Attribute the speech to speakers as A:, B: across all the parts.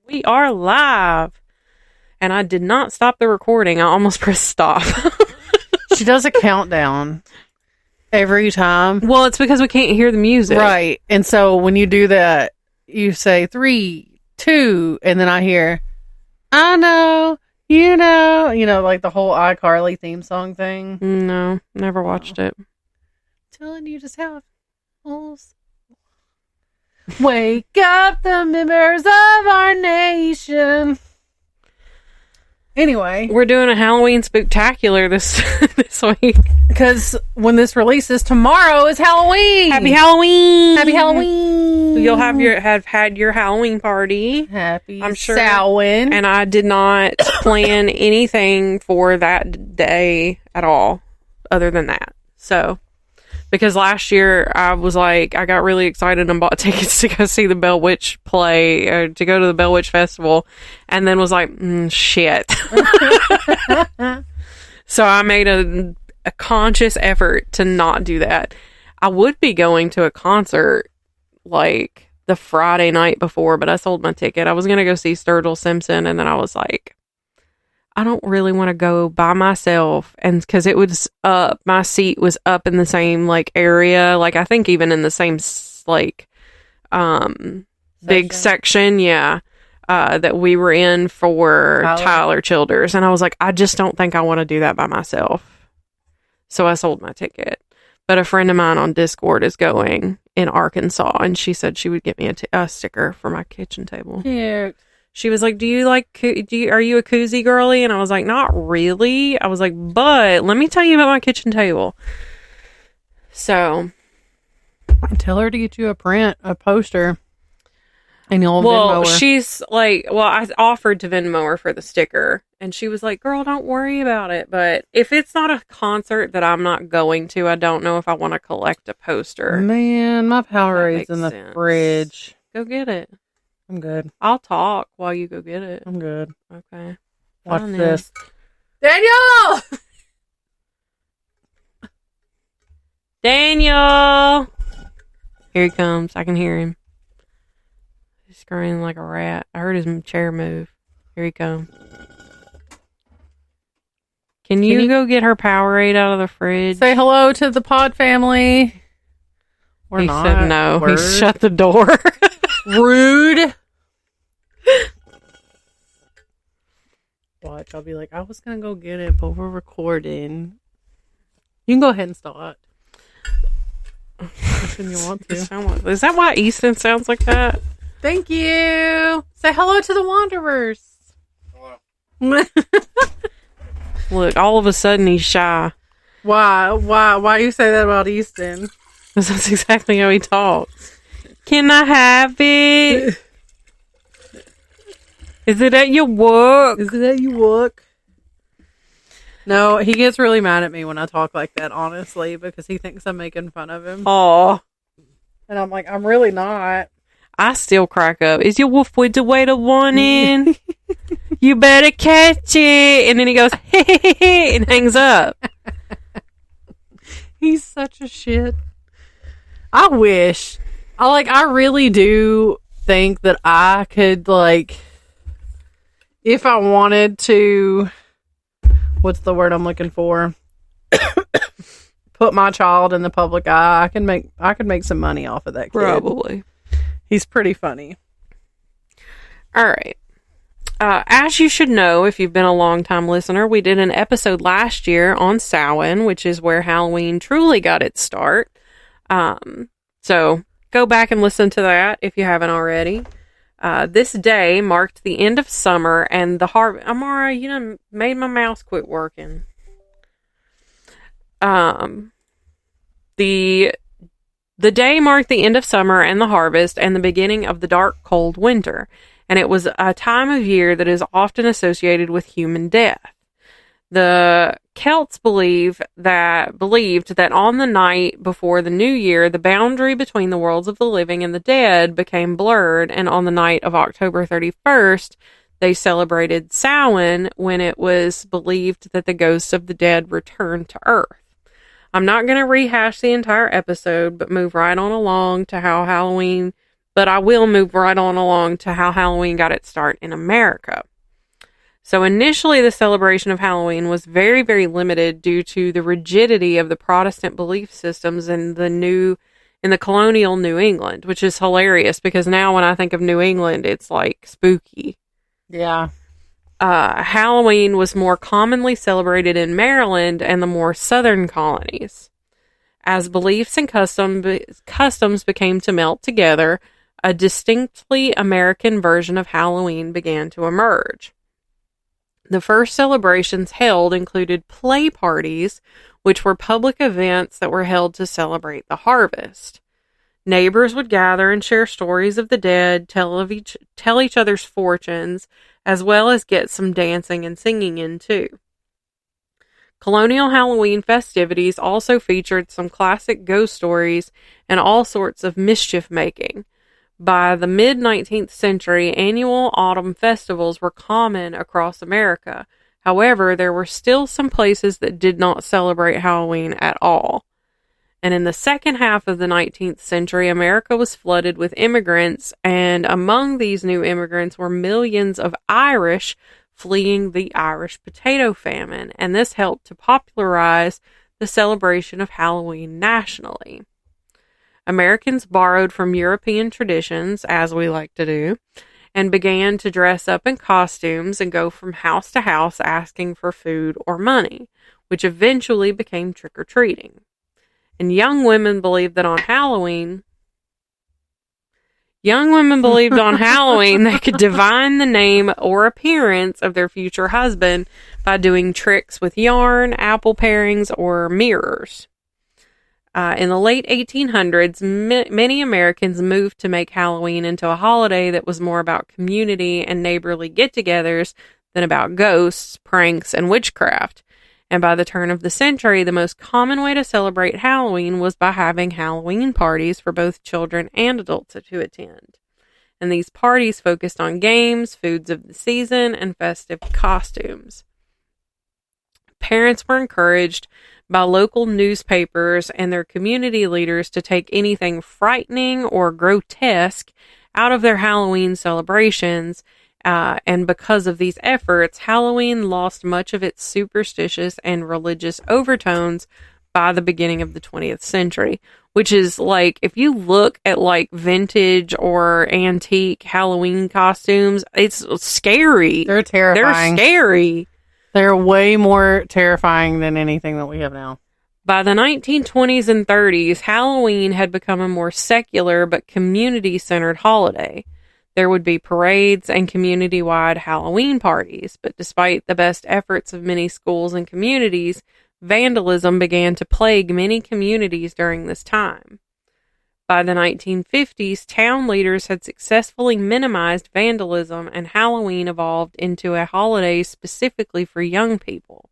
A: We are live. And I did not stop the recording. I almost pressed stop.
B: She does a countdown every time.
A: Well, it's because we can't hear the music.
B: Right. And so when you do that, you say 3, 2, and then I hear, I know, like the whole iCarly theme song thing.
A: No, never watched it.
B: Telling you just how it feels. Wake up the members of our nation. Anyway,
A: we're doing a Halloween Spooktacular this week
B: because when this releases tomorrow is Halloween.
A: Happy Halloween!
B: Happy Halloween!
A: You'll have had your Halloween party.
B: Happy,
A: I'm sure.
B: Samhain.
A: And I did not plan anything for that day at all, other than that. So. Because last year I was like, I got really excited and bought tickets to go see the Bell Witch play, or to go to the Bell Witch Festival, and then was like, shit. So I made a conscious effort to not do that. I would be going to a concert like the Friday night before, but I sold my ticket. I was going to go see Sturgill Simpson, and then I was like, I don't really want to go by myself, and because it was up, my seat was up in the same like area, like I think even in the same like big section, that we were in for Tyler Childers, and I was like, I just don't think I want to do that by myself, so I sold my ticket. But a friend of mine on Discord is going in Arkansas, and she said she would get me a sticker for my kitchen table.
B: Cute.
A: She was like, are you a koozie girly? And I was like, not really. I was like, but let me tell you about my kitchen table. So.
B: Tell her to get you a poster. And you'll Venmo her.
A: She's like, I offered to Venmo her for the sticker. And she was like, girl, don't worry about it. But if it's not a concert that I'm not going to, I don't know if I want to collect a poster.
B: Man, my Powerade in the fridge.
A: Go get it.
B: I'm good.
A: I'll talk while you go get it.
B: I'm good.
A: Okay.
B: Watch this. Daniel!
A: Daniel! Here he comes. I can hear him. He's screaming like a rat. I heard his chair move. Here he comes. Can you go get her Powerade out of the fridge?
B: Say hello to the pod family.
A: He said no. He shut the door.
B: Rude. Watch, I'll be like, I was gonna go get it, but we're recording. You can go ahead and start. When you want to.
A: Is that why Easton sounds like that?
B: Thank you. Say hello to the Wanderers. Hello.
A: Look, all of a sudden he's shy.
B: Why you say that about Easton?
A: Because that's exactly how he talks. Can I have it? Is it at your work? No, he gets really mad at me when I talk like that, honestly, because he thinks I'm making fun of him. Aw.
B: And I'm like, I'm really not.
A: I still crack up. Is your wolf with the way to one in? You better catch it. And then he goes, hey, and hangs up.
B: He's such a shit. I wish. I really do think that I could, like, if I wanted to, what's the word I'm looking for? Put my child in the public eye. I could make some money off of that kid.
A: Probably.
B: He's pretty funny.
A: All right. As you should know, if you've been a long-time listener, we did an episode last year on Samhain, which is where Halloween truly got its start. So go back and listen to that if you haven't already. This day marked the end of summer and the harvest. Amara, you done made my mouse quit working. The day marked the end of summer and the harvest and the beginning of the dark, cold winter. And it was a time of year that is often associated with human death. The Celts believed that on the night before the new year, the boundary between the worlds of the living and the dead became blurred, and on the night of October 31st, they celebrated Samhain, when it was believed that the ghosts of the dead returned to Earth. I'm not going to rehash the entire episode, but move right on along to how Halloween But I will move right on along to how Halloween got its start in America. So initially, the celebration of Halloween was very, very limited due to the rigidity of the Protestant belief systems in the colonial New England, which is hilarious because now when I think of New England, it's like spooky.
B: Yeah.
A: Halloween was more commonly celebrated in Maryland and the more southern colonies. As beliefs and customs became to melt together, a distinctly American version of Halloween began to emerge. The first celebrations held included play parties, which were public events that were held to celebrate the harvest. Neighbors would gather and share stories of the dead, tell each other's fortunes, as well as get some dancing and singing in too. Colonial Halloween festivities also featured some classic ghost stories and all sorts of mischief making. By the mid-19th century, annual autumn festivals were common across America. However, there were still some places that did not celebrate Halloween at all. And in the second half of the 19th century, America was flooded with immigrants, and among these new immigrants were millions of Irish fleeing the Irish potato famine, and this helped to popularize the celebration of Halloween nationally. Americans borrowed from European traditions, as we like to do, and began to dress up in costumes and go from house to house asking for food or money, which eventually became trick-or-treating. And young women believed on Halloween they could divine the name or appearance of their future husband by doing tricks with yarn, apple parings, or mirrors. In the late 1800s, many Americans moved to make Halloween into a holiday that was more about community and neighborly get-togethers than about ghosts, pranks, and witchcraft. And by the turn of the century, the most common way to celebrate Halloween was by having Halloween parties for both children and adults to attend. And these parties focused on games, foods of the season, and festive costumes. Parents were encouraged by local newspapers and their community leaders to take anything frightening or grotesque out of their Halloween celebrations. And because of these efforts, Halloween lost much of its superstitious and religious overtones by the beginning of the 20th century, which is like, if you look at like vintage or antique Halloween costumes, it's scary.
B: They're terrifying.
A: They're scary.
B: They're way more terrifying than anything that we have now.
A: By the 1920s and 30s, Halloween had become a more secular but community-centered holiday. There would be parades and community-wide Halloween parties, but despite the best efforts of many schools and communities, vandalism began to plague many communities during this time. By the 1950s, town leaders had successfully minimized vandalism, and Halloween evolved into a holiday specifically for young people.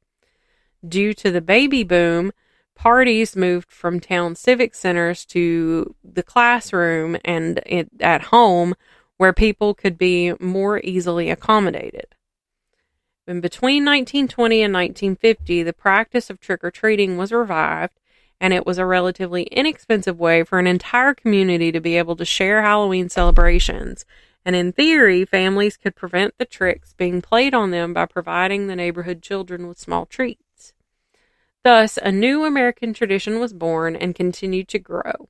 A: Due to the baby boom, parties moved from town civic centers to the classroom and at home, where people could be more easily accommodated. In between 1920 and 1950, the practice of trick-or-treating was revived, and it was a relatively inexpensive way for an entire community to be able to share Halloween celebrations. And in theory, families could prevent the tricks being played on them by providing the neighborhood children with small treats. Thus, a new American tradition was born and continued to grow.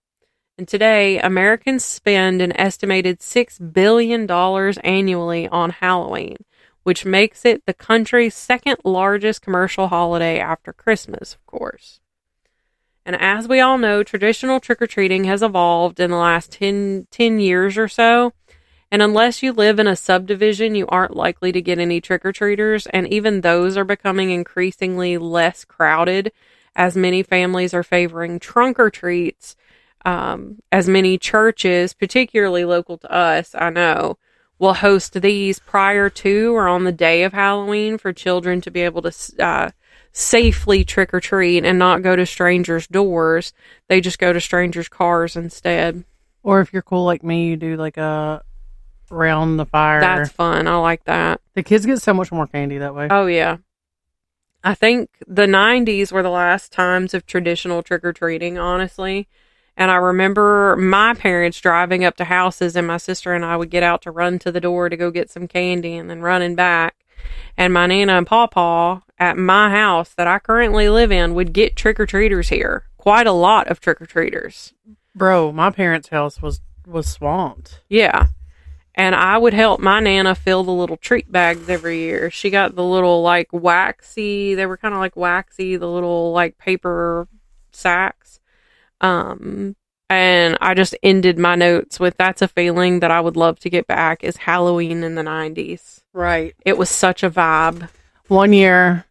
A: And today, Americans spend an estimated $6 billion annually on Halloween, which makes it the country's second largest commercial holiday after Christmas, of course. And as we all know, traditional trick-or-treating has evolved in the last 10 years or so. And unless you live in a subdivision, you aren't likely to get any trick-or-treaters. And even those are becoming increasingly less crowded, as many families are favoring trunk-or-treats. As many churches, particularly local to us, I know, will host these prior to or on the day of Halloween for children to be able to safely trick-or-treat and not go to strangers' doors. They just go to strangers' cars instead.
B: Or if you're cool like me, you do like a round the fire.
A: That's fun. I like that.
B: The kids get so much more candy that way.
A: Oh, yeah. I think the 90s were the last times of traditional trick-or-treating, honestly. And I remember my parents driving up to houses, and my sister and I would get out to run to the door to go get some candy and then running back. And my Nana and Pawpaw at my house that I currently live in would get trick-or-treaters here. Quite a lot of trick-or-treaters.
B: Bro, my parents' house was swamped.
A: Yeah. And I would help my Nana fill the little treat bags every year. She got the little, like, waxy, they were kind of like waxy, the little, like, paper sacks. And I just ended my notes with, that's a feeling that I would love to get back, is Halloween in the 90s.
B: Right.
A: It was such a vibe.
B: One year,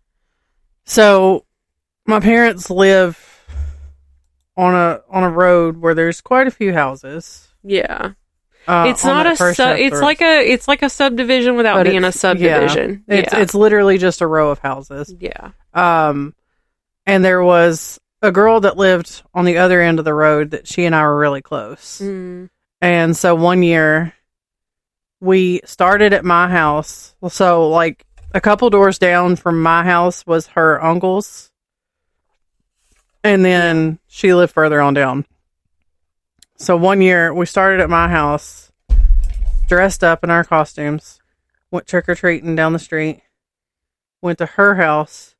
B: so my parents live on a road where there's quite a few houses.
A: Yeah. It's not it's like a subdivision without
B: but
A: being a subdivision.
B: Yeah. It's literally just a row of houses.
A: Yeah.
B: And there was a girl that lived on the other end of the road that she and I were really close.
A: Mm.
B: And so one year we started at my house. So like a couple doors down from my house was her uncle's. And then she lived further on down. So one year we started at my house, dressed up in our costumes, went trick-or-treating down the street, went to her house,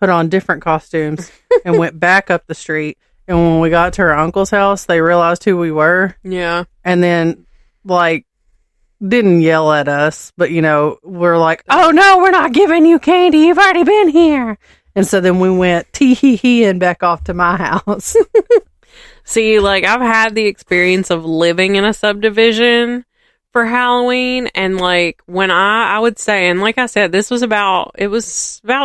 B: put on different costumes, and went back up the street. And when we got to her uncle's house, they realized who we were.
A: Yeah.
B: And then, like, didn't yell at us, but, you know, we're like, oh, no, we're not giving you candy. You've already been here. And so then we went tee-hee-hee and back off to my house.
A: See, like, I've had the experience of living in a subdivision for Halloween, and, like, when I would say, and like I said, it was about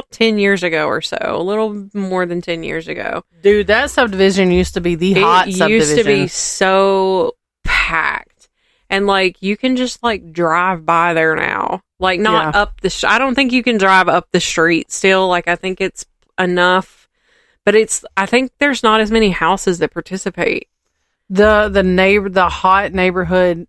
A: 10 years ago or so, a little more than 10 years ago.
B: Dude, that subdivision used to be the hot subdivision. It used to be
A: so packed, and, like, you can just, like, drive by there now. Like, not up I don't think you can drive up the street still, like, I think it's enough. But I think there's not as many houses that participate. The hot neighborhood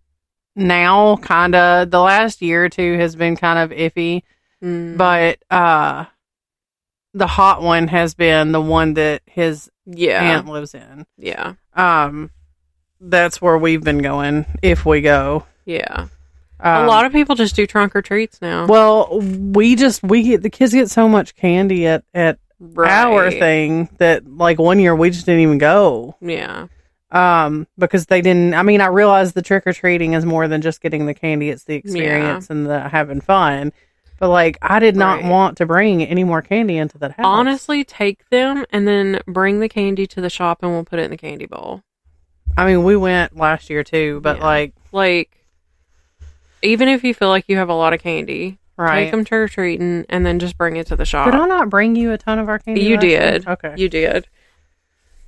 A: now, kind of, the last year or two has been kind of iffy. But the hot one has been the one that his aunt lives in. Yeah.
B: That's where we've been going, if we go.
A: Yeah. A lot of people just do trunk or treats now.
B: Well, the kids get so much candy at our thing that, like, one year we just didn't even go.
A: Yeah.
B: Because they didn't, I mean, I realize the trick-or-treating is more than just getting the candy, it's the experience and the having fun. But, like, I did not want to bring any more candy into that house.
A: Honestly, take them and then bring the candy to the shop and we'll put it in the candy bowl.
B: I mean, we went last year too, but like,
A: even if you feel like you have a lot of candy, take them trick-or-treating and then just bring it to the shop.
B: Did I not bring you a ton of our candy?
A: You did.
B: Year? Okay.
A: You did.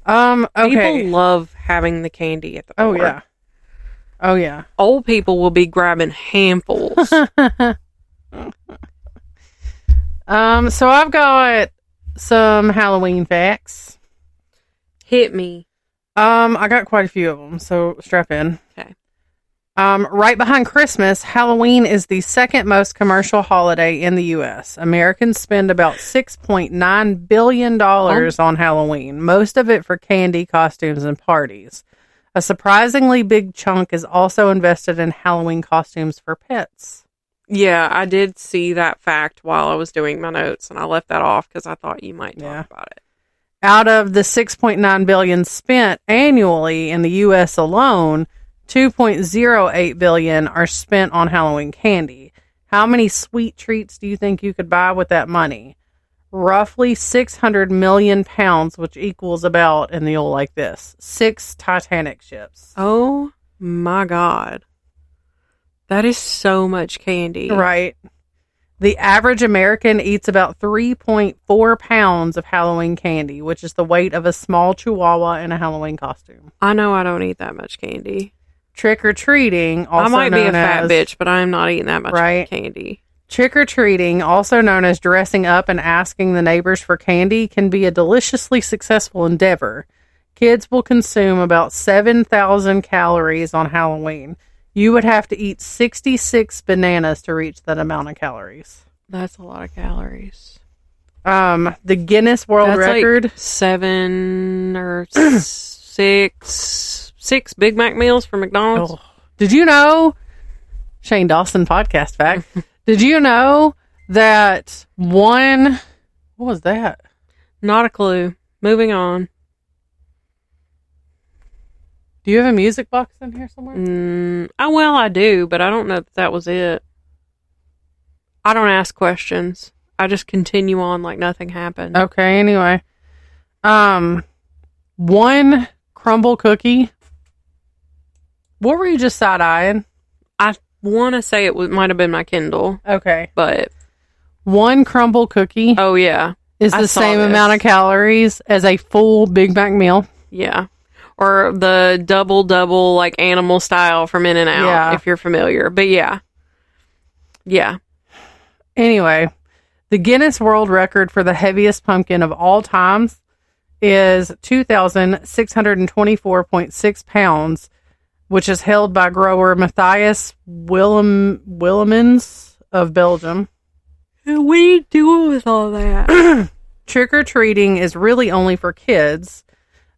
B: Okay.
A: People love having the candy at the door.
B: Oh, yeah.
A: Old people will be grabbing handfuls.
B: So I've got some Halloween facts.
A: Hit me.
B: I got quite a few of them, so strap in.
A: Okay.
B: Right behind Christmas, Halloween is the second most commercial holiday in the U.S. Americans spend about $6.9 billion on Halloween, most of it for candy, costumes, and parties. A surprisingly big chunk is also invested in Halloween costumes for pets.
A: Yeah, I did see that fact while I was doing my notes, and I left that off because I thought you might talk about it.
B: Out of the $6.9 billion spent annually in the U.S. alone, $2.08 billion are spent on Halloween candy. How many sweet treats do you think you could buy with that money? Roughly 600 million pounds, which equals about, and you'll like this, 6 Titanic ships.
A: Oh my God. That is so much candy.
B: Right. The average American eats about 3.4 pounds of Halloween candy, which is the weight of a small chihuahua in a Halloween costume.
A: I know I don't eat that much candy.
B: Trick-or-treating, also
A: I might be a fat
B: as,
A: bitch, but I'm not eating that much candy.
B: Trick-or-treating, also known as dressing up and asking the neighbors for candy, can be a deliciously successful endeavor. Kids will consume about 7,000 calories on Halloween. You would have to eat 66 bananas to reach that amount of calories.
A: That's a lot of calories.
B: The Guinness World Record.
A: Like 7 or six Big Mac meals from McDonald's.
B: Oh. Did you know, Shane Dawson podcast fact, did you know that what was that?
A: Not a clue. Moving on.
B: Do you have a music box in here somewhere?
A: Well, I do, but I don't know that was it. I don't ask questions. I just continue on like nothing happened.
B: Okay, anyway. One crumble cookie. What were you just side-eyeing?
A: I want to say it might have been my Kindle.
B: Okay.
A: But
B: one crumble cookie
A: oh yeah,
B: is the same amount of calories as a full Big Mac meal.
A: Yeah. Or the double like animal style from In-N-Out, if you're familiar. But yeah. Yeah.
B: Anyway, the Guinness World Record for the heaviest pumpkin of all times is 2,624.6 pounds, which is held by grower Matthias Willemans of Belgium.
A: What are you doing with all that?
B: Trick-or-treating is really only for kids.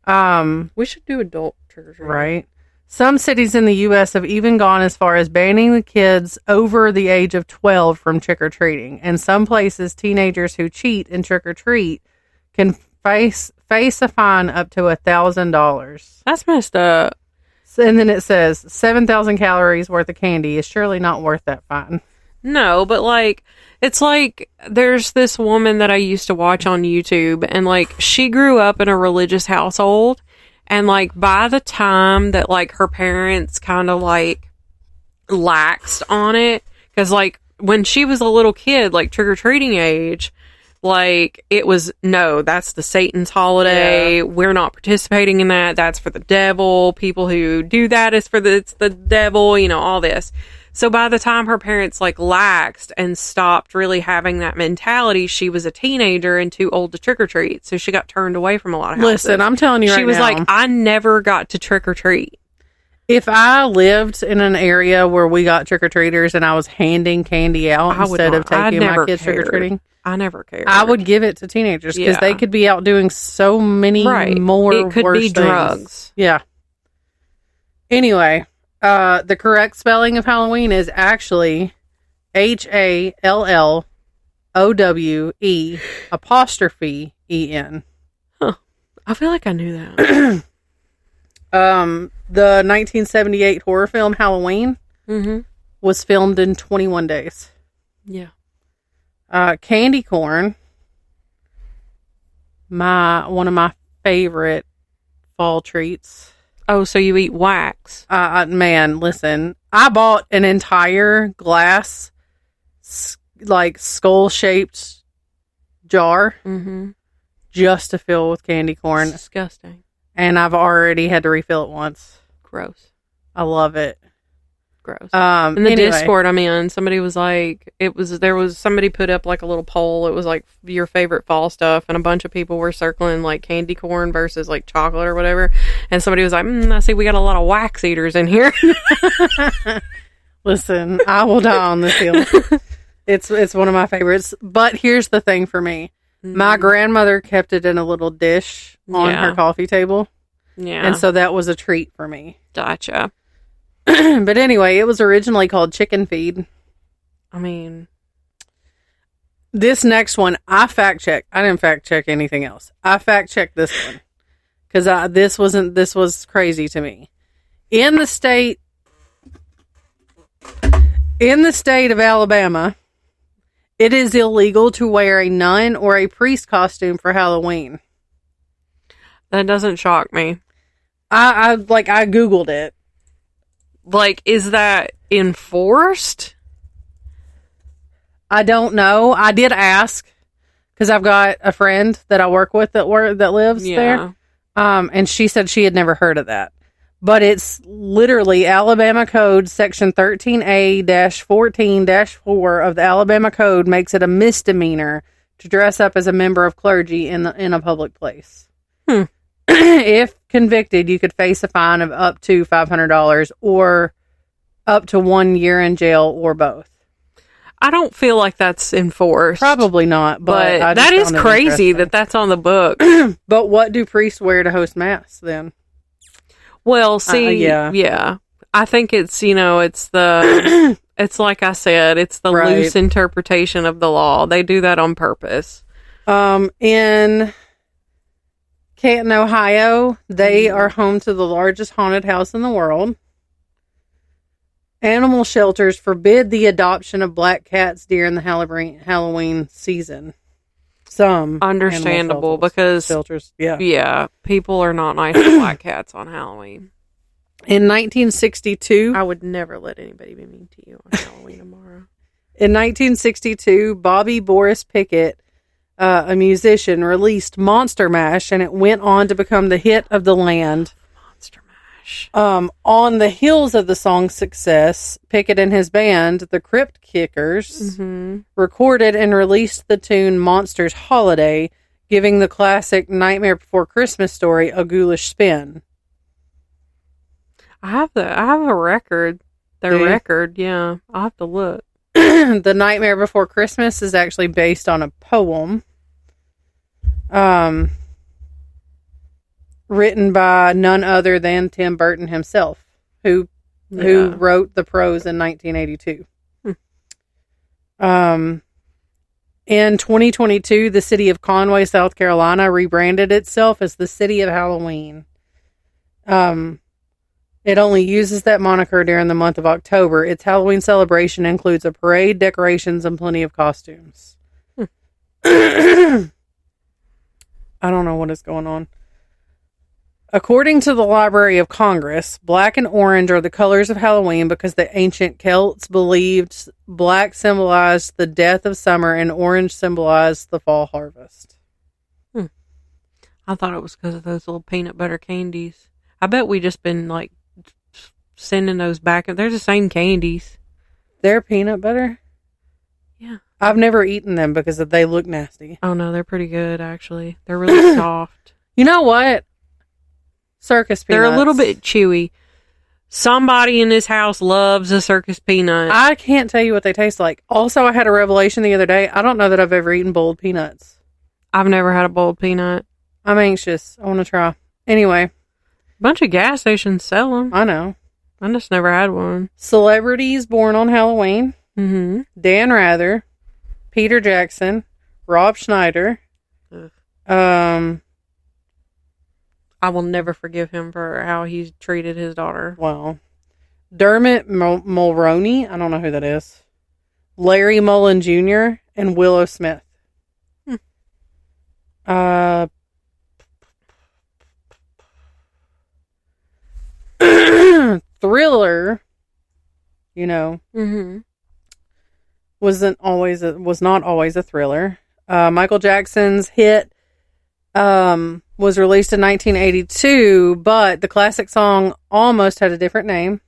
A: We should do adult trick-or-treating.
B: Right. Some cities in the U.S. have even gone as far as banning the kids over the age of 12 from trick-or-treating. And some places, teenagers who cheat and trick-or-treat can face a fine up to $1,000.
A: That's messed up.
B: And then it says 7,000 calories worth of candy is surely not worth that fine.
A: No, but like, it's like there's this woman that I used to watch on YouTube, and like she grew up in a religious household, and like by the time that like her parents kind of like laxed on it, because like when she was a little kid, like trick-or-treating age, like it was, no, that's the Satan's holiday. Yeah. We're not participating in that. That's for the devil. People who do that is it's the devil, you know, all this. So by the time her parents like laxed and stopped really having that mentality, she was a teenager and too old to trick or treat. So she got turned away from a lot of houses.
B: Listen, I'm telling you right now.
A: She was like, I never got to trick or treat.
B: If I lived in an area where we got trick-or-treaters and I was handing candy out instead of taking my kids trick-or-treating,
A: I never cared.
B: I would give it to teenagers because they could be out doing so many more
A: it could
B: worse
A: be
B: things.
A: Drugs.
B: Yeah. Anyway, the correct spelling of Halloween is actually HALLOWE''EN.
A: Huh. I feel like I knew that.
B: The 1978 horror film Halloween was filmed in 21 days.
A: Yeah.
B: Candy corn, one of my favorite fall treats.
A: Oh, so you eat wax?
B: Man, listen, I bought an entire glass, like skull-shaped jar just to fill with candy corn.
A: It's disgusting.
B: And I've already had to refill it once.
A: Gross.
B: I love it.
A: Gross. In the Discord I'm in, somebody was like, somebody put up like a little poll. It was like your favorite fall stuff, and a bunch of people were circling like candy corn versus like chocolate or whatever. And somebody was like, I see we got a lot of wax eaters in here.
B: Listen, I will die on this hill. It's one of my favorites. But here's the thing for me. My grandmother kept it in a little dish on her coffee table. Yeah. And so that was a treat for me.
A: Gotcha.
B: But anyway, it was originally called chicken feed.
A: I mean,
B: this next one, I fact checked. I didn't fact check anything else. I fact checked this one because this was crazy to me. In the state of Alabama, it is illegal to wear a nun or a priest costume for Halloween.
A: That doesn't shock me.
B: I Googled it.
A: Like, is that enforced?
B: I don't know. I did ask because I've got a friend that I work with that lives there. And she said she had never heard of that. But it's literally Alabama Code Section 13A-14-4 of the Alabama Code makes it a misdemeanor to dress up as a member of clergy in a public place. If convicted, you could face a fine of up to $500 or up to 1 year in jail or both.
A: I don't feel like that's enforced.
B: Probably not, but
A: that is crazy that that's on the book.
B: But what do priests wear to host mass then?
A: Well, see, yeah. I think it's, it's the, it's like I said, it's the loose interpretation of the law. They do that on purpose.
B: In Canton, Ohio, they are home to the largest haunted house in the world. Animal shelters forbid the adoption of black cats during the Halloween season. Some
A: understandable because
B: shelters,
A: people are not nice to black cats on Halloween.
B: In 1962,
A: I would never let anybody be mean to you on Halloween tomorrow.
B: In 1962, Bobby Boris Pickett, a musician, released Monster Mash, and it went on to become the hit of the land.
A: Monster Mash.
B: On the heels of the song's success, Pickett and his band, the Crypt Kickers, recorded and released the tune Monsters Holiday, giving the classic Nightmare Before Christmas story a ghoulish spin.
A: I have a record. Their record, yeah. I'll have to look.
B: The Nightmare Before Christmas is actually based on a poem written by none other than Tim Burton himself, who wrote the prose in 1982. In 2022, the city of Conway, South Carolina, rebranded itself as the City of Halloween. It only uses that moniker during the month of October. Its Halloween celebration includes a parade, decorations, and plenty of costumes. I don't know what is going on. According to the Library of Congress, black and orange are the colors of Halloween because the ancient Celts believed black symbolized the death of summer and orange symbolized the fall harvest.
A: I thought it was because of those little peanut butter candies. I bet we just been sending those back. They're the same candies.
B: They're peanut butter?
A: Yeah.
B: I've never eaten them because they look nasty.
A: Oh, no, they're pretty good, actually. They're really soft.
B: You know what? Circus peanuts.
A: They're a little bit chewy. Somebody in this house loves a circus peanut.
B: I can't tell you what they taste like. Also, I had a revelation the other day. I don't know that I've ever eaten boiled peanuts.
A: I've never had a boiled peanut.
B: I'm anxious. I want to try. Anyway.
A: A bunch of gas stations sell them.
B: I know.
A: I just never had one.
B: Celebrities born on Halloween.
A: Mm-hmm.
B: Dan Rather, Peter Jackson, Rob Schneider.
A: I will never forgive him for how he treated his daughter.
B: Wow. Dermot Mulroney. I don't know who that is. Larry Mullen Jr. and Willow Smith. Thriller, was not always a thriller. Michael Jackson's hit was released in 1982, but the classic song almost had a different name.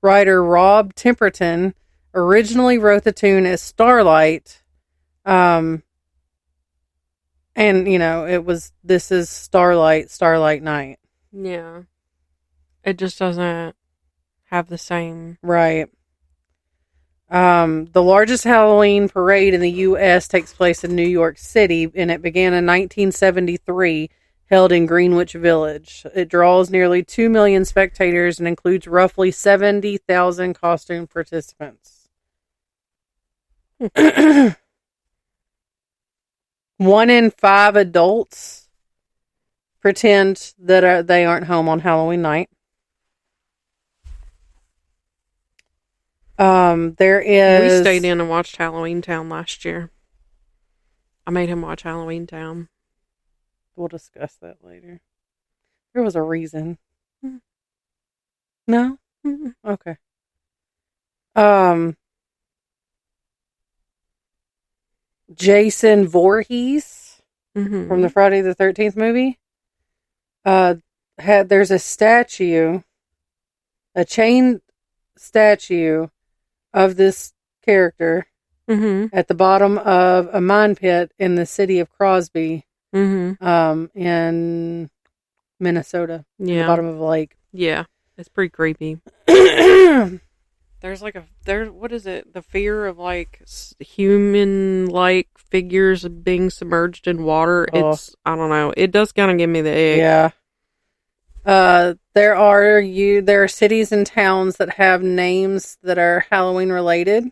B: Writer Rob Temperton originally wrote the tune as Starlight, and this is Starlight Night.
A: Yeah. It just doesn't have the same.
B: Right. The largest Halloween parade in the U.S. takes place in New York City, and it began in 1973, held in Greenwich Village. It draws nearly 2 million spectators and includes roughly 70,000 costume participants. 1 in 5 adults pretend that they aren't home on Halloween night. We
A: stayed in and watched Halloween Town last year. I made him watch Halloween Town.
B: We'll discuss that later. There was a reason. No? Okay. Jason Voorhees from the Friday the 13th movie there's a statue, a chain statue of this character at the bottom of a mine pit in the city of Crosby, in Minnesota.
A: Yeah.
B: At the bottom of a lake.
A: Yeah. It's pretty creepy. There's what is it? The fear of human figures being submerged in water. I don't know. It does kind of give me the ick.
B: Yeah. There are cities and towns that have names that are Halloween related.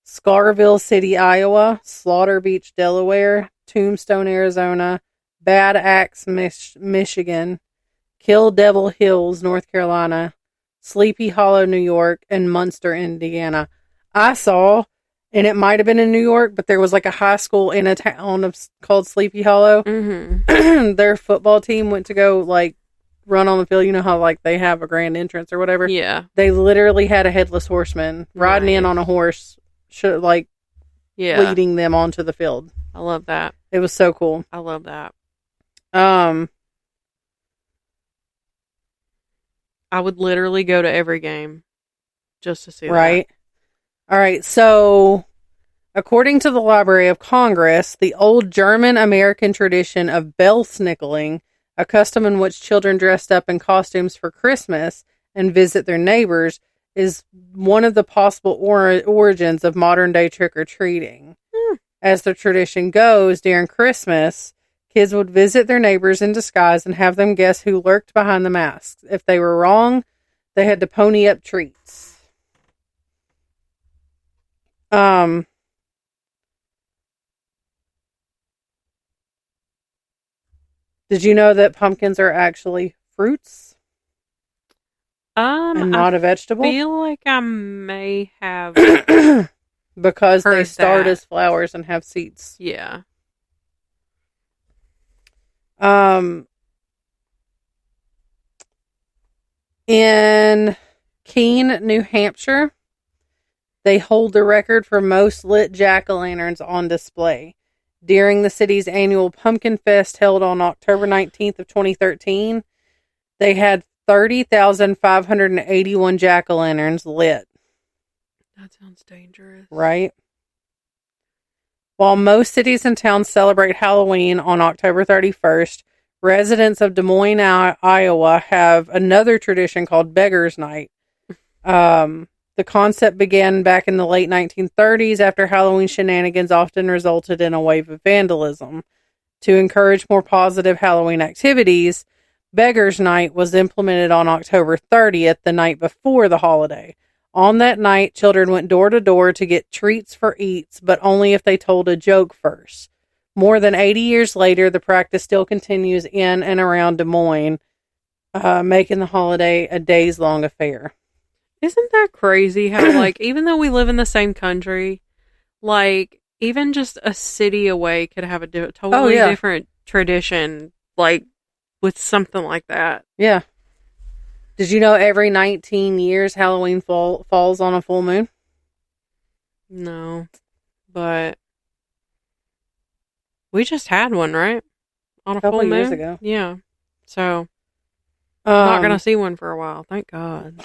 B: Scarville City, Iowa, Slaughter Beach, Delaware, Tombstone, Arizona, Bad Axe, Michigan, Kill Devil Hills, North Carolina, Sleepy Hollow, New York, and Munster, Indiana. I saw, and it might have been in New York, but there was like a high school in a town called Sleepy Hollow.
A: Mm-hmm.
B: Their football team went to go like run on the field. You know how like they have a grand entrance or whatever?
A: Yeah.
B: They literally had a headless horseman riding in on a horse, leading them onto the field.
A: I love that.
B: It was so cool.
A: I love that. I would literally go to every game just to see
B: right. That. All right. So, according to the Library of Congress, the old German-American tradition of bell-snickling, a custom in which children dressed up in costumes for Christmas and visit their neighbors, is one of the possible origins of modern-day trick-or-treating. As the tradition goes, during Christmas, kids would visit their neighbors in disguise and have them guess who lurked behind the masks. If they were wrong, they had to pony up treats. Did you know that pumpkins are actually fruits? And not a vegetable?
A: I feel like I may have
B: because they start as flowers and have seeds.
A: Yeah.
B: In Keene, New Hampshire, they hold the record for most lit jack-o'-lanterns on display. During the city's annual Pumpkin Fest held on October 19th of 2013, they had 30,581 jack-o'-lanterns lit.
A: That sounds dangerous.
B: Right? While most cities and towns celebrate Halloween on October 31st, residents of Des Moines, Iowa have another tradition called Beggar's Night. The concept began back in the late 1930s after Halloween shenanigans often resulted in a wave of vandalism. To encourage more positive Halloween activities, Beggar's Night was implemented on October 30th, the night before the holiday. On that night, children went door to door to get treats for eats, but only if they told a joke first. More than 80 years later, the practice still continues in and around Des Moines, making the holiday a days-long affair.
A: Isn't that crazy how, like, even though we live in the same country, like, even just a city away could have a totally different tradition, like, with something like that.
B: Yeah. Did you know every 19 years Halloween falls on a full moon?
A: No. But we just had one, right? On a full moon?
B: Years ago.
A: Yeah. So, I'm not going to see one for a while. Thank God.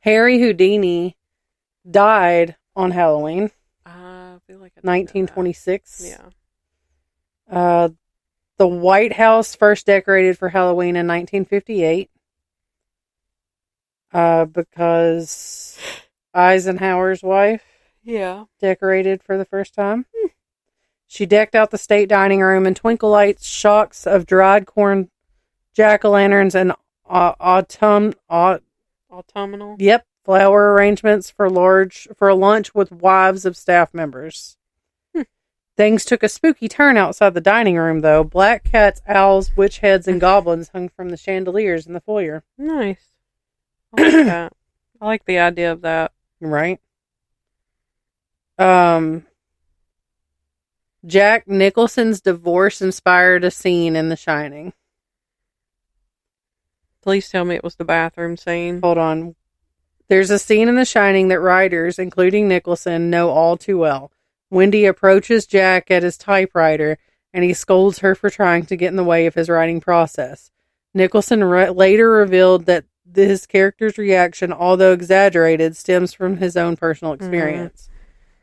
B: Harry Houdini died on Halloween.
A: I feel like
B: 1926.
A: Yeah.
B: The White House first decorated for Halloween in 1958. Because Eisenhower's wife decorated for the first time. She decked out the state dining room in twinkle lights, shocks of dried corn, jack-o'-lanterns, and autumnal. Yep, flower arrangements for a lunch with wives of staff members. Things took a spooky turn outside the dining room, though. Black cats, owls, witch heads, and goblins hung from the chandeliers in the foyer.
A: Nice. I like that. I like the idea of that.
B: Right. Jack Nicholson's divorce inspired a scene in The Shining.
A: Please tell me it was the bathroom scene.
B: Hold on. There's a scene in The Shining that writers, including Nicholson, know all too well. Wendy approaches Jack at his typewriter, and he scolds her for trying to get in the way of his writing process. Nicholson later revealed that his character's reaction, although exaggerated, stems from his own personal experience.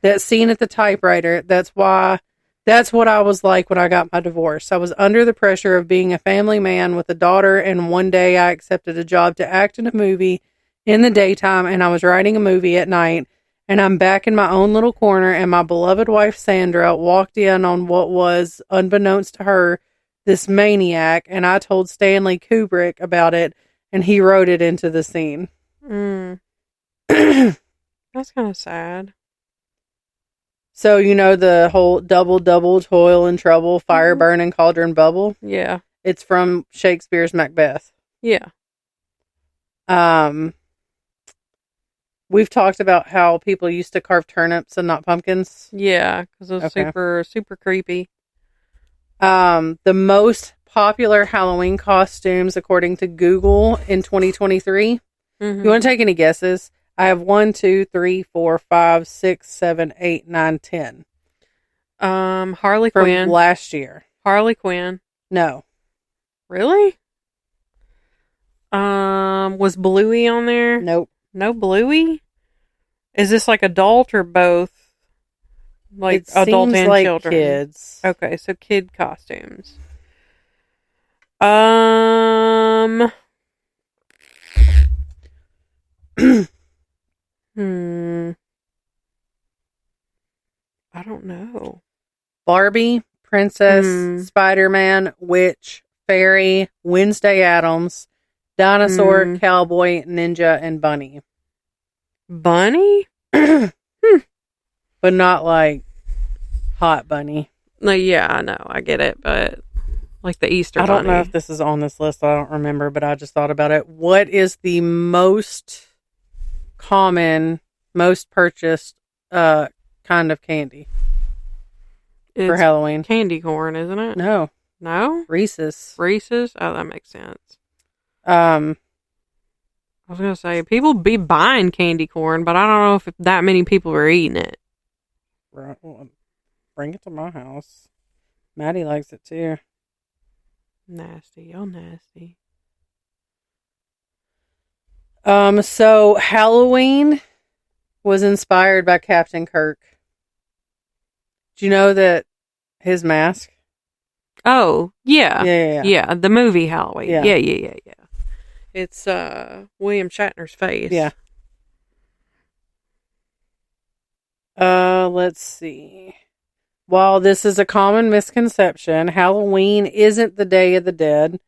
B: That scene at the typewriter, that's what I was like when I got my divorce. I was under the pressure of being a family man with a daughter, and one day I accepted a job to act in a movie in the daytime, and I was writing a movie at night, and I'm back in my own little corner, and my beloved wife Sandra walked in on what was, unbeknownst to her, this maniac, and I told Stanley Kubrick about it, and he wrote it into the scene.
A: That's kind of sad.
B: So, you know the whole double, toil and trouble, fire burn and cauldron bubble?
A: Yeah.
B: It's from Shakespeare's Macbeth.
A: Yeah.
B: We've talked about how people used to carve turnips and not pumpkins.
A: Yeah, because it was super, super creepy.
B: The most popular Halloween costumes, according to Google, in 2023. You want to take any guesses? I have 1, 2, 3, 4, 5, 6, 7, 8, 9, 10.
A: Harley
B: From
A: Quinn.
B: last year.
A: Harley Quinn.
B: No.
A: Really? Was Bluey on there?
B: Nope.
A: No Bluey? Is this like adult or both? Like
B: it
A: adult
B: seems
A: and
B: like
A: children?
B: Kids.
A: Okay, so kid costumes. I don't know.
B: Barbie, Princess, Spider-Man, Witch, Fairy, Wednesday Addams, Dinosaur, Cowboy, Ninja, and Bunny.
A: Bunny?
B: But not like Hot Bunny.
A: Like, yeah, I know. I get it, but like the Easter
B: Bunny. I don't know
A: Bunny.
B: if this is on this list. I don't remember, but I just thought about it. What is the most common, most purchased kind of candy for Halloween?
A: Candy corn, isn't it?
B: No.
A: No?
B: Reese's.
A: Reese's? Oh, that makes sense.
B: I
A: was going to say, people be buying candy corn, but I don't know if that many people are eating it.
B: Right. Well, bring it to my house. Maddie likes it too.
A: Nasty. Oh, nasty.
B: So Halloween was inspired by Captain Kirk. Do you know that his mask?
A: Oh, yeah.
B: Yeah.
A: Yeah, the movie Halloween.
B: Yeah.
A: Yeah. It's William Shatner's face.
B: Yeah. Let's see. While this is a common misconception, Halloween isn't the Day of the Dead.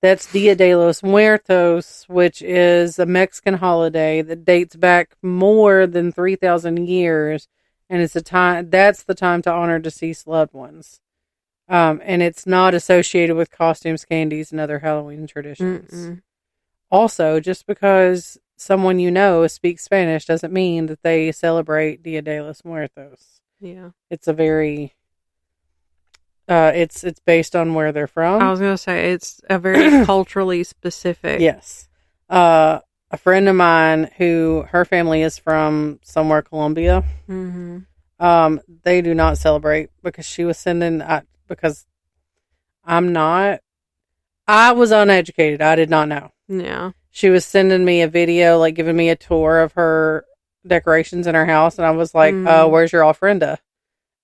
B: That's Dia de los Muertos, which is a Mexican holiday that dates back more than 3,000 years, and it's that's the time to honor deceased loved ones. And it's not associated with costumes, candies, and other Halloween traditions. Also, just because someone you know speaks Spanish doesn't mean that they celebrate Dia de los Muertos.
A: Yeah.
B: It's a very it's based on where they're from.
A: I was going to say it's a very culturally specific.
B: Yes. A friend of mine who her family is from somewhere Colombia. They do not celebrate because she was sending because I was uneducated. I did not know.
A: Yeah.
B: She was sending me a video, like giving me a tour of her decorations in her house. And I was like, where's your ofrenda?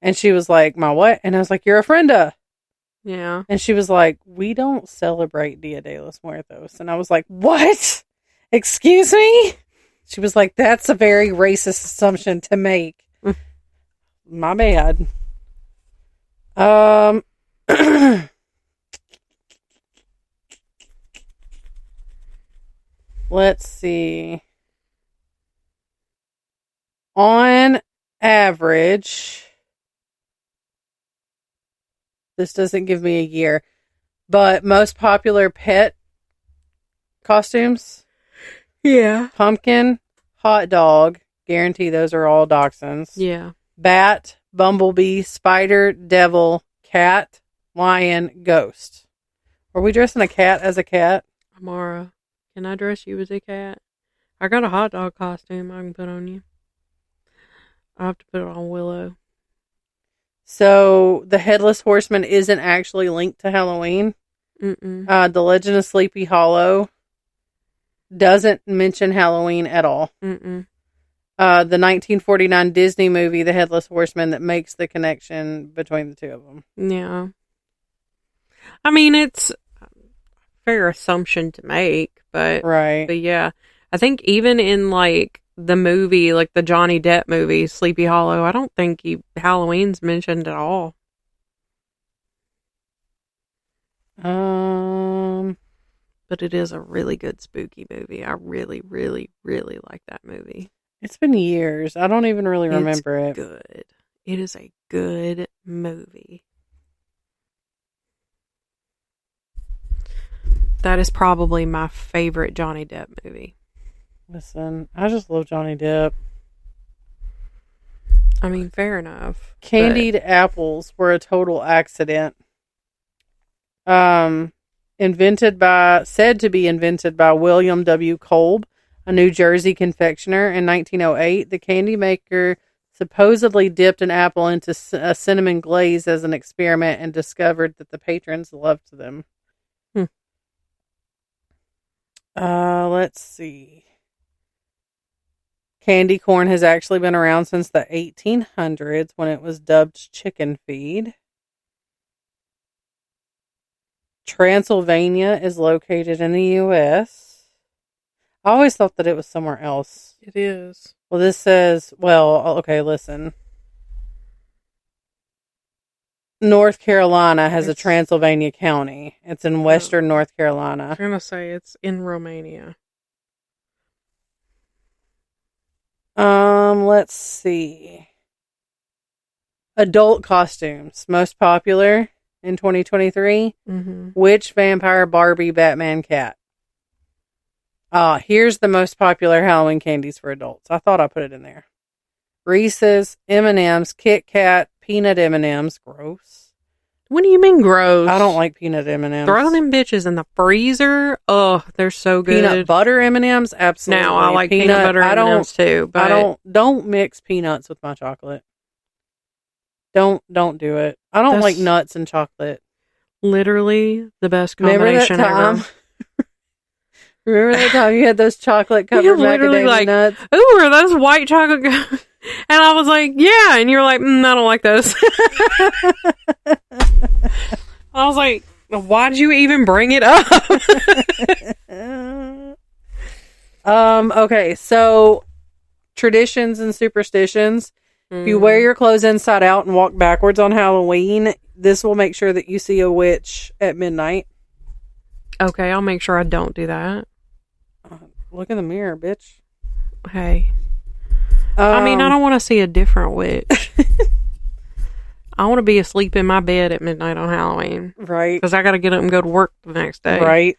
B: And she was like, my what? And I was like, your ofrenda.
A: Yeah.
B: And she was like, we don't celebrate Dia de los Muertos. And I was like, what? Excuse me? She was like, that's a very racist assumption to make. My bad. Let's see. On average, this doesn't give me a year, but most popular pet costumes?
A: Yeah.
B: Pumpkin, hot dog, guarantee those are all dachshunds.
A: Yeah.
B: Bat, bumblebee, spider, devil, cat, lion, ghost. Are we dressing a cat as a cat?
A: Amara, can I dress you as a cat? I got a hot dog costume I can put on you. I'll have to put it on Willow.
B: So, the Headless Horseman isn't actually linked to Halloween. The Legend of Sleepy Hollow doesn't mention Halloween at all. The 1949 Disney movie, The Headless Horseman, that makes the connection between the two of them.
A: Yeah. I mean, it's a fair assumption to make, but...
B: Right.
A: But yeah, I think even in, like, the movie, like the Johnny Depp movie, Sleepy Hollow, I don't think Halloween's mentioned at all. But it is a really good spooky movie. I really, really, really like that movie.
B: It's been years. I don't even really remember it.
A: Good. It is a good movie. That is probably my favorite Johnny Depp movie.
B: Listen, I just love Johnny Depp.
A: I mean, fair enough.
B: Candied apples were a total accident. Said to be invented by William W. Kolb, a New Jersey confectioner, in 1908. The candy maker supposedly dipped an apple into a cinnamon glaze as an experiment and discovered that the patrons loved them. Let's see. Candy corn has actually been around since the 1800s when it was dubbed chicken feed. Transylvania is located in the U.S. I always thought that it was somewhere else.
A: It is.
B: Well, this says, okay, listen. North Carolina has a Transylvania county. It's in western North Carolina.
A: I'm going to say it's in Romania.
B: Let's see. Adult costumes. Most popular in 2023.
A: Mm-hmm.
B: Witch, vampire, Barbie, Batman, cat. Here's the most popular Halloween candies for adults. I thought I put it in there. Reese's, M&M's, Kit Kat, peanut M&M's. Gross.
A: What do you mean gross?
B: I don't like peanut M&M's.
A: Throw them bitches in the freezer. Oh, they're so good.
B: Peanut butter M&M's? Absolutely.
A: Now, I like peanut butter M&M's too. But
B: I don't mix peanuts with my chocolate. Don't do it. I don't like nuts and chocolate.
A: Literally the best combination ever.
B: Remember that time you had those chocolate covered macadamia nuts?
A: Ooh, are those white chocolate? And I was like, yeah. And you're like, I don't like those. I was like, why'd you even bring it up?
B: Okay, so traditions and superstitions. If you wear your clothes inside out and walk backwards on Halloween, this will make sure that you see a witch at midnight.
A: Okay, I'll make sure I don't do that.
B: Look in the mirror, bitch.
A: Hey. I mean, I don't want to see a different witch. I want to be asleep in my bed at midnight on Halloween.
B: Right.
A: Because I got to get up and go to work the next day.
B: Right.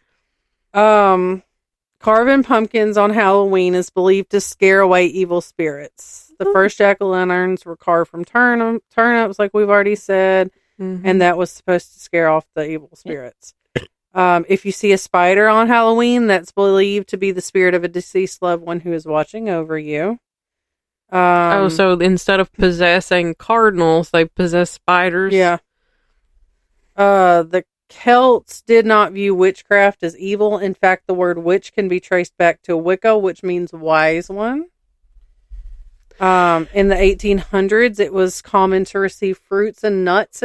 B: Carving pumpkins on Halloween is believed to scare away evil spirits. The first jack-o'-lanterns were carved from turnips, like we've already said, and that was supposed to scare off the evil spirits. If you see a spider on Halloween, that's believed to be the spirit of a deceased loved one who is watching over you.
A: So instead of possessing cardinals, they possess spiders?
B: Yeah. The Celts did not view witchcraft as evil. In fact, the word witch can be traced back to Wicca, which means wise one. In the 1800s, it was common to receive fruits and nuts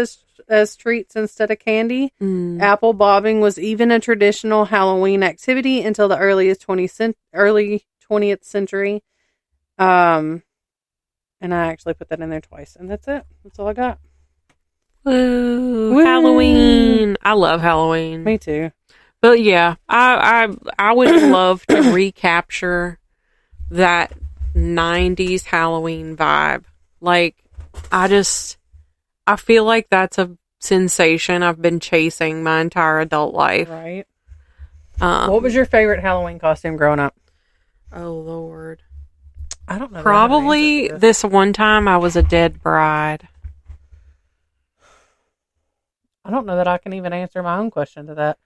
B: as treats instead of candy. Apple bobbing was even a traditional Halloween activity until the early 20th century. And I actually put that in there twice, and that's it. That's all I got.
A: Woo. Halloween. I love Halloween.
B: Me too.
A: But yeah, I would love to recapture that 90s Halloween vibe. Like, I feel like that's a sensation I've been chasing my entire adult life.
B: Right. What was your favorite Halloween costume growing up?
A: Oh, Lord.
B: I don't know.
A: Probably this one time I was a dead bride.
B: I don't know that I can even answer my own question to that.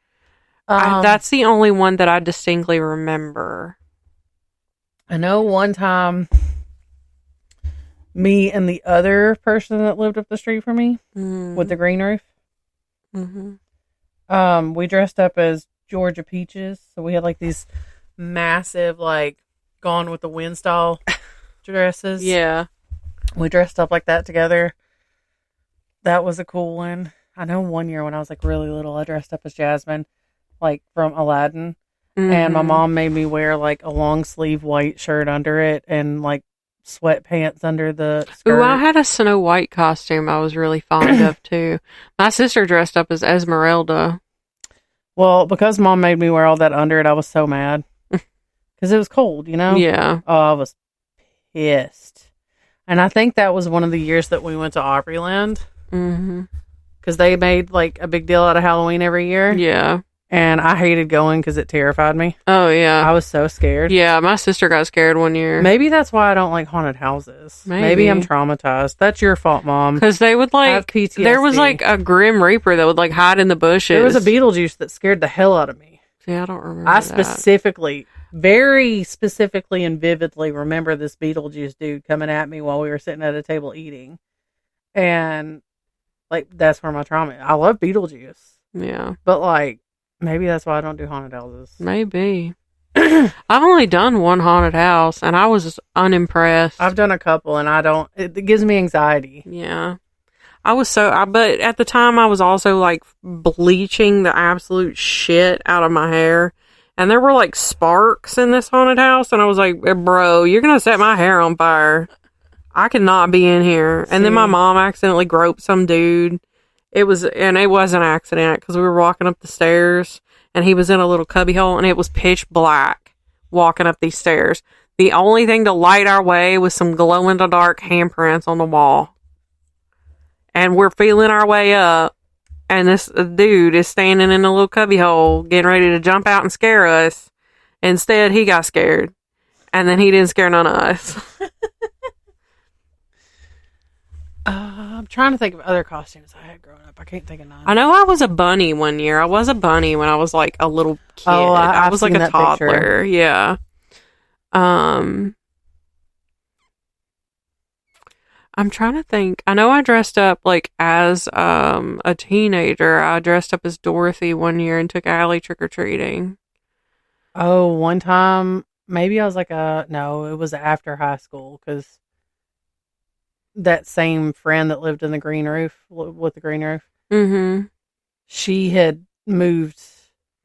A: That's the only one that I distinctly remember.
B: I know one time me and the other person that lived up the street from me with the green roof, we dressed up as Georgia Peaches. So we had like these massive, like, Gone with the Wind style dresses.
A: Yeah.
B: We dressed up like that together. That was a cool one. I know one year when I was like really little, I dressed up as Jasmine, like from Aladdin. And my mom made me wear like a long sleeve white shirt under it and like sweatpants under the skirt.
A: Ooh, I had a Snow White costume I was really fond of too. My sister dressed up as Esmeralda.
B: Well, because Mom made me wear all that under it, I was so mad. Because it was cold, you know?
A: Yeah.
B: Oh, I was pissed. And I think that was one of the years that we went to Opryland.
A: Mm-hmm.
B: Because they made, like, a big deal out of Halloween every year.
A: Yeah.
B: And I hated going because it terrified me.
A: Oh, yeah.
B: I was so scared.
A: Yeah, my sister got scared one year.
B: Maybe that's why I don't like haunted houses. Maybe I'm traumatized. That's your fault, Mom.
A: Because they would, like,
B: have PTSD.
A: There was, like, a Grim Reaper that would, like, hide in the bushes.
B: There was a Beetlejuice that scared the hell out of me.
A: See, I don't remember
B: I
A: that.
B: specifically, very specifically and vividly remember this Beetlejuice dude coming at me while we were sitting at a table eating. And, like, that's where my trauma is. I love Beetlejuice.
A: Yeah.
B: But, like, maybe that's why I don't do haunted houses.
A: Maybe. I've only done one haunted house, and I was unimpressed.
B: I've done a couple, and it gives me anxiety.
A: Yeah. But at the time, I was also, like, bleaching the absolute shit out of my hair. And there were, like, sparks in this haunted house, and I was like, bro, you're gonna set my hair on fire. I cannot be in here. And then my mom accidentally groped some dude. It was an accident because we were walking up the stairs and he was in a little cubbyhole and it was pitch black walking up these stairs. The only thing to light our way was some glow in the dark handprints on the wall. And we're feeling our way up and this dude is standing in a little cubbyhole getting ready to jump out and scare us. Instead, he got scared. And then he didn't scare none of us.
B: I'm trying to think of other costumes I had growing up. I can't think of none.
A: I know I was a bunny one year. I was a bunny when I was like a little kid.
B: Oh,
A: I was like
B: seen
A: a
B: that
A: toddler.
B: picture.
A: Yeah. I'm trying to think. I know I dressed up like as a teenager. I dressed up as Dorothy one year and took Allie trick or treating.
B: Oh, one time maybe I was like no, it was after high school because that same friend that lived in the green roof with the green roof.
A: Mm-hmm.
B: She had moved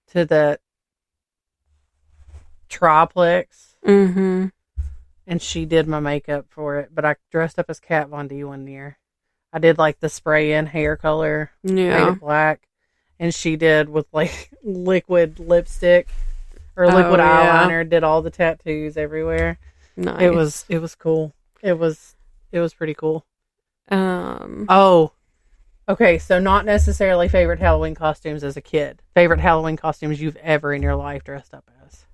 B: to the triplex.
A: Mm-hmm.
B: And she did my makeup for it, but I dressed up as Kat Von D one year. I did like the spray in hair color, made it black, and she did with like liquid lipstick or liquid eyeliner. Did all the tattoos everywhere.
A: Nice.
B: It was cool. It was pretty cool.
A: Oh,
B: okay. So not necessarily favorite Halloween costumes as a kid. Favorite Halloween costumes you've ever in your life dressed up as.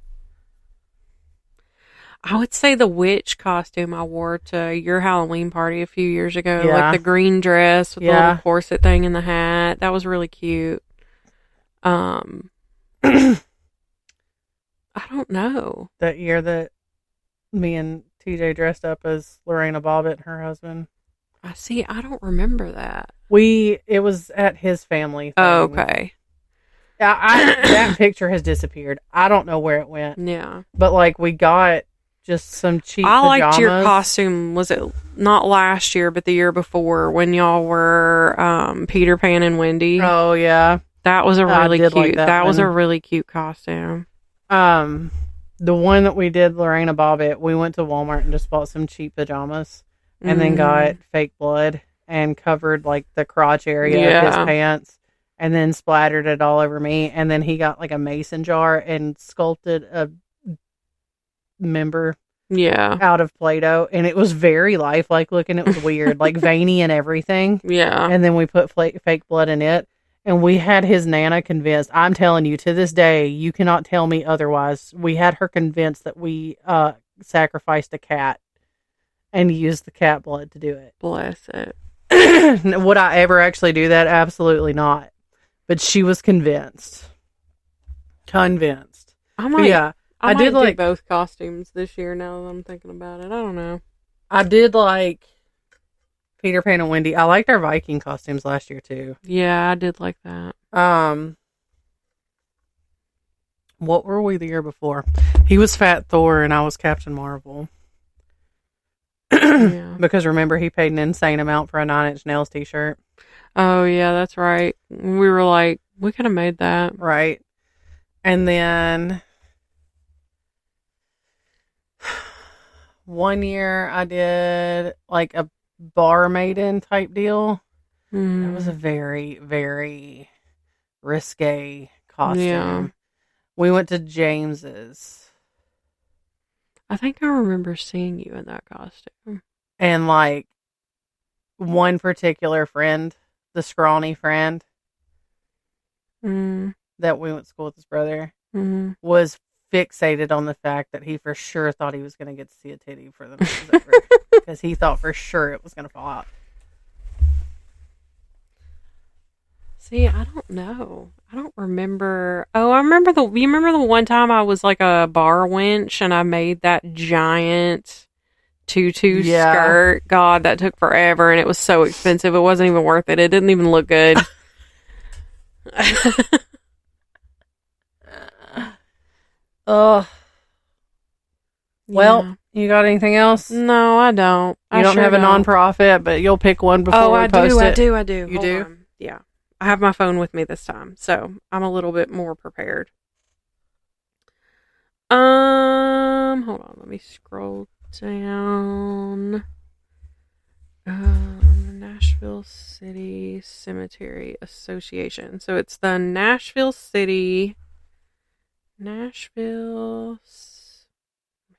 A: I would say the witch costume I wore to your Halloween party a few years ago. Yeah. Like the green dress with the little corset thing and the hat. That was really cute. I don't know.
B: That year that me and TJ dressed up as Lorena Bobbitt and her husband.
A: I don't remember that.
B: It was at his family thing.
A: Oh, okay.
B: That picture has disappeared. I don't know where it went.
A: Yeah.
B: But like we got just some cheap pajamas.
A: I liked your costume. Was it not last year, but the year before when y'all were Peter Pan and Wendy?
B: Oh yeah,
A: that was a really cute.
B: Like
A: that was a really cute costume.
B: The one that we did, Lorena Bobbitt, we went to Walmart and just bought some cheap pajamas, and then got fake blood and covered like the crotch area of his pants, and then splattered it all over me. And then he got like a mason jar and sculpted a member out of Play-Doh, and it was very lifelike looking. It was weird, like veiny and everything.
A: Yeah.
B: And then we put fake blood in it, and we had his Nana convinced. I'm telling you, to this day, you cannot tell me otherwise. We had her convinced that we sacrificed a cat and used the cat blood to do it.
A: Bless it.
B: Would I ever actually do that? Absolutely not. But she was convinced. I did like
A: both costumes this year. Now that I'm thinking about it, I don't know.
B: I did like Peter Pan and Wendy. I liked our Viking costumes last year too.
A: Yeah, I did like that.
B: What were we the year before? He was Fat Thor and I was Captain Marvel.
A: Yeah.
B: Because remember, he paid an insane amount for a 9 Inch Nails t-shirt.
A: Oh yeah, that's right. We were like, we could have made that.
B: Right. And then one year I did like a bar maiden type deal. It was a very, very risque costume.
A: Yeah.
B: We went to James's.
A: I think I remember seeing you in that costume.
B: And like one particular friend, the scrawny friend that we went to school with his brother, was fixated on the fact that he for sure thought he was going to get to see a titty for the night was over. Because he thought for sure it was going to fall out.
A: See, I don't know. I don't remember. Oh, I remember you remember the one time I was like a bar wench and I made that giant tutu skirt? God, that took forever and it was so expensive. It wasn't even worth it. It didn't even look good.
B: Well, you got anything else?
A: No, I don't.
B: You don't have a nonprofit, but you'll pick one before we post it.
A: I do.
B: You do?
A: On. Yeah. I have my phone with me this time, so I'm a little bit more prepared. Hold on, let me scroll down. Nashville City Cemetery Association. So it's the Nashville.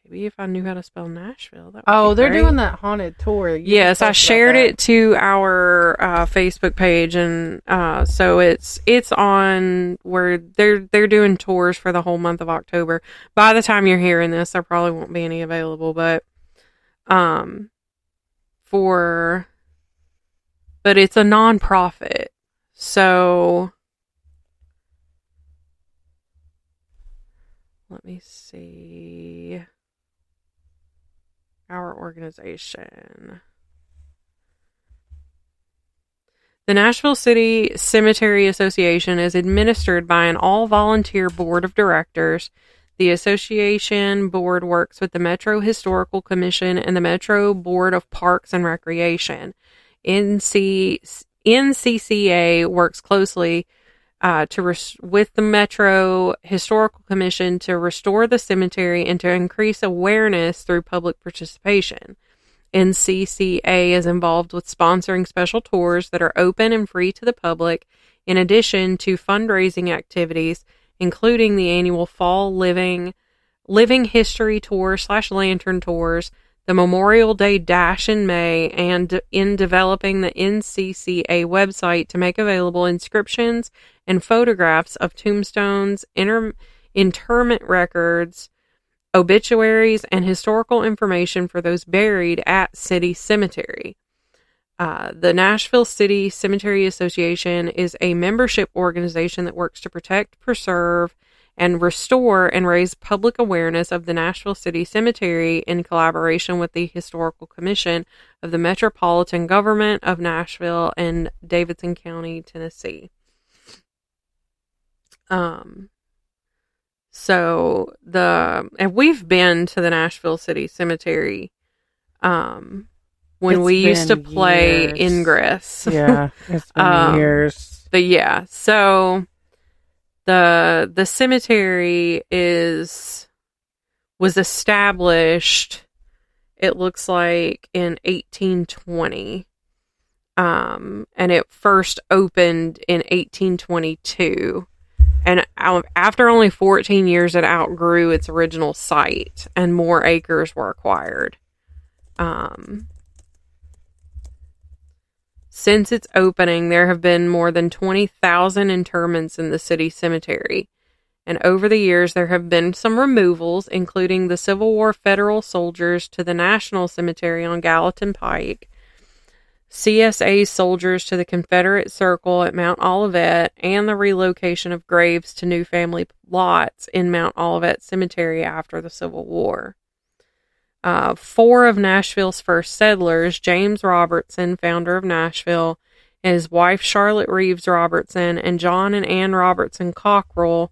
A: Maybe if I knew how to spell Nashville. That would be
B: they're
A: great.
B: doing that haunted tour.
A: Yes, I shared it to our Facebook page, and so it's on where they're doing tours for the whole month of October. By the time you're hearing this, there probably won't be any available, but it's a nonprofit, so let me see. Our organization. The Nashville City Cemetery Association is administered by an all-volunteer board of directors. The association board works with the Metro Historical Commission and the Metro Board of Parks and Recreation. NCCA works closely with the Metro Historical Commission to restore the cemetery and to increase awareness through public participation. NCCA is involved with sponsoring special tours that are open and free to the public, in addition to fundraising activities, including the annual Fall Living History Tour / Lantern Tours, the Memorial Day Dash in May, and in developing the NCCA website to make available inscriptions and photographs of tombstones, interment records, obituaries, and historical information for those buried at City Cemetery. The Nashville City Cemetery Association is a membership organization that works to protect, preserve, and restore and raise public awareness of the Nashville City Cemetery in collaboration with the Historical Commission of the Metropolitan Government of Nashville and Davidson County, Tennessee. And we've been to the Nashville City Cemetery when we used to play Ingress.
B: Yeah, it's been years.
A: But yeah, so the cemetery was established, it looks like, in 1820. And it first opened in 1822. And after only 14 years, it outgrew its original site, and more acres were acquired. Since its opening, there have been more than 20,000 interments in the city cemetery. And over the years, there have been some removals, including the Civil War federal soldiers to the National Cemetery on Gallatin Pike, CSA soldiers to the Confederate Circle at Mount Olivet, and the relocation of graves to new family lots in Mount Olivet Cemetery after the Civil War. 4 of Nashville's first settlers, James Robertson, founder of Nashville, and his wife Charlotte Reeves Robertson, and John and Ann Robertson Cockrell,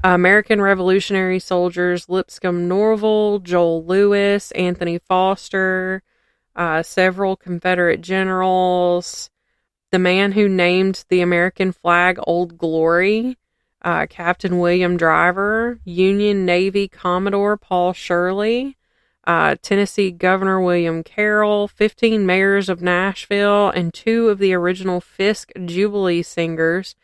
A: American Revolutionary soldiers Lipscomb Norval, Joel Lewis, Anthony Foster, several Confederate generals, the man who named the American flag Old Glory, Captain William Driver, Union Navy Commodore Paul Shirley, Tennessee Governor William Carroll, 15 mayors of Nashville, and 2 of the original Fisk Jubilee singers,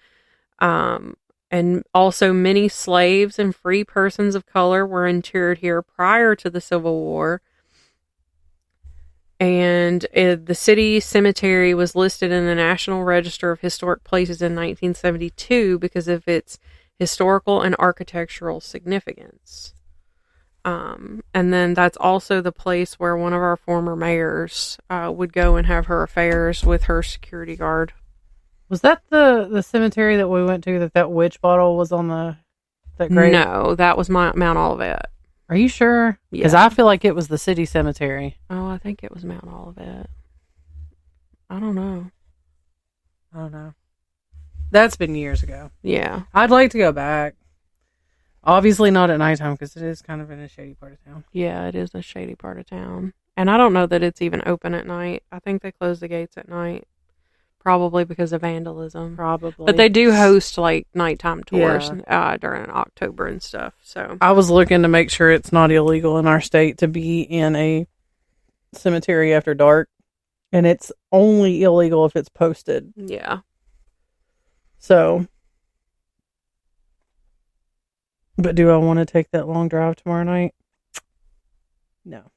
A: And also many slaves and free persons of color were interred here prior to the Civil War. And the city cemetery was listed in the National Register of Historic Places in 1972 because of its historical and architectural significance. And then that's also the place where one of our former mayors would go and have her affairs with her security guard.
B: Was that the cemetery that we went to that witch bottle was on that grave?
A: No, that was Mount Olivet.
B: Are you sure? Because
A: Yeah.
B: I feel like it was the city cemetery.
A: Oh, I think it was Mount Olivet. I don't know.
B: I don't know. That's been years ago.
A: Yeah.
B: I'd like to go back. Obviously not at nighttime because it is kind of in a shady part of town.
A: Yeah, it is a shady part of town. And I don't know that it's even open at night. I think they close the gates at night. Probably because of vandalism.
B: Probably.
A: But they do host like nighttime tours during October and stuff. So
B: I was looking to make sure it's not illegal in our state to be in a cemetery after dark. And it's only illegal if it's posted.
A: yeah.
B: So. But do I want to take that long drive tomorrow night? No.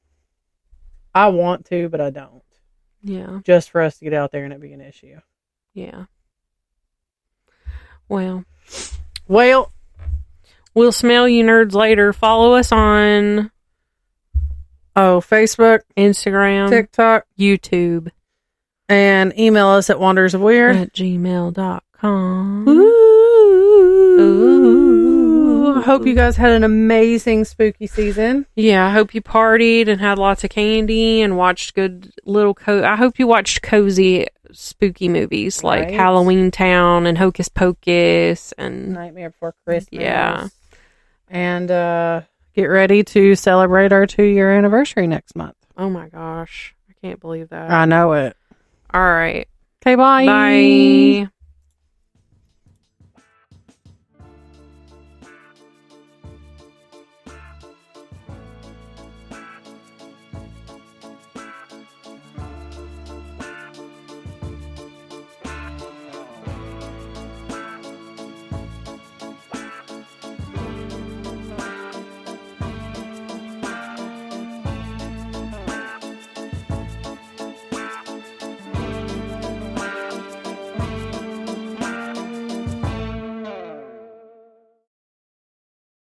B: I want to, but I don't.
A: Yeah.
B: Just for us to get out there and it be an issue.
A: Yeah. Well, we'll smell you nerds later. Follow us on
B: Facebook,
A: Instagram,
B: TikTok,
A: YouTube,
B: and email us at wandersofweird
A: at gmail.com.
B: Ooh. I hope you guys had an amazing spooky season.
A: Yeah, I hope you partied and had lots of candy and watched good little I hope you watched cozy spooky movies like Halloween Town and Hocus Pocus and
B: Nightmare Before Christmas.
A: Yeah.
B: And get ready to celebrate our 2-year anniversary next month.
A: Oh my gosh. I can't believe that.
B: I know it.
A: All right.
B: Okay, bye.
A: Bye.